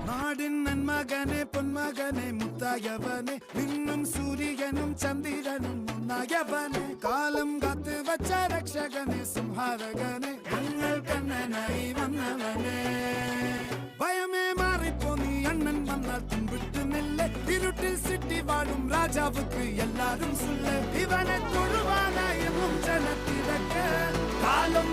നാടിൻ നന്മകനെ പൊന്മകനെ മുത്തായവനെ നിന്നും സൂര്യനും ചന്ദ്രനും ഒന്നായവനെ കാലം കാത്ത് വച്ച രക്ഷകനെ സംഹാരകനെ ഞങ്ങൾ കണ്ണനായി വന്നവനെ ഭയമേ മാറിപ്പോ നീ അണ്ണൻ വന്നാൽ തുമ്പിട്ട് നെല്ല് ഇരുട്ടിൽ സിറ്റി വാഴും രാജാവുക്ക് എല്ലാരും സുല്ല് ഇവനെ തൊഴുവാനായും ജനത്തിരക്ക് കാലം